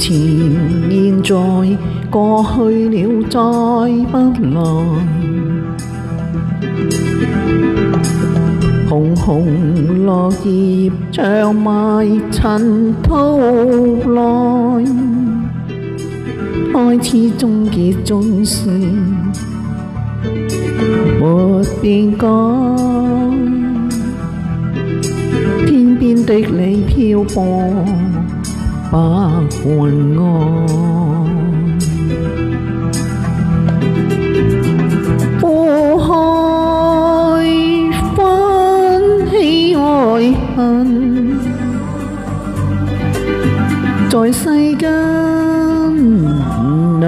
前現在過去了再不來，紅紅落葉長埋塵土內，開始終結總是沒變改，天邊的你飄泊白雲外，苦海翻起愛恨，在世間難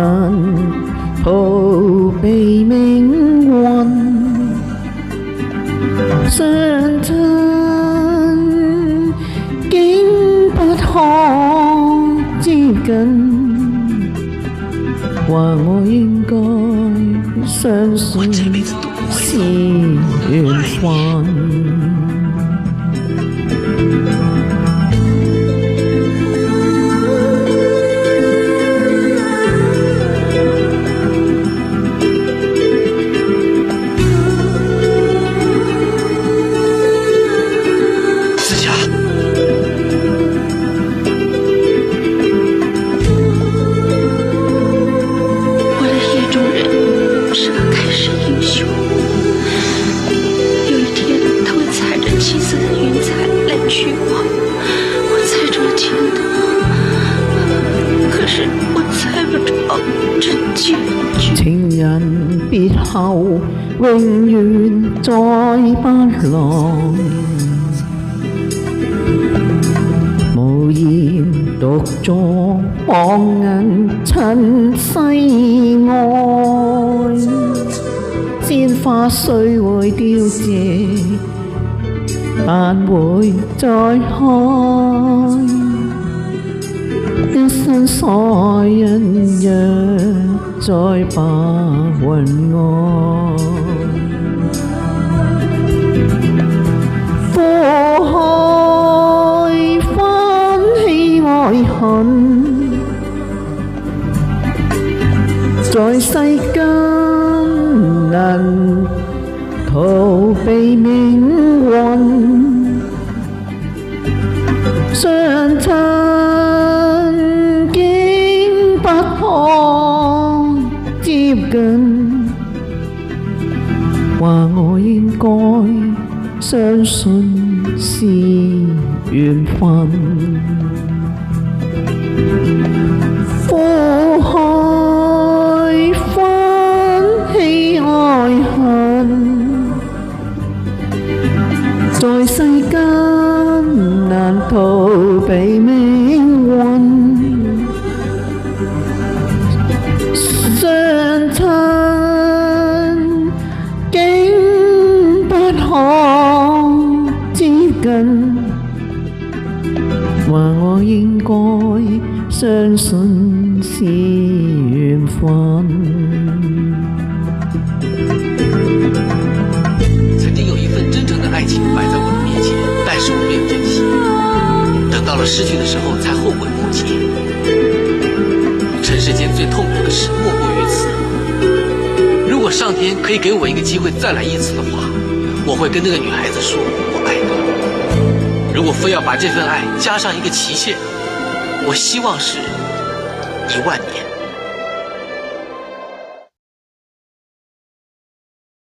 逃避命運，相親竟不可接近，話我應該相信是緣分。情人別後永遠再不來，無言獨坐望眼塵世外，鮮花雖會凋謝，但會再開，一生所愛人若在白雲外，苦海翻起愛恨，在世間難逃避命運，相親竟不可接近，話我應該相信是緣分。苦海翻起愛恨，在世間難逃避命運，相親竟不可接近，話我應該相信是緣分。曾經有一份真正的愛情擺在我的面前，但是我沒有珍惜，等到了失去的時候才後悔莫及。塵世間最痛苦的事莫過於此。如果上天可以給我一個機會再來一次的話，我會跟那個女孩子說我愛她。如果非要把這份愛加上一個期限，我希望是10000年。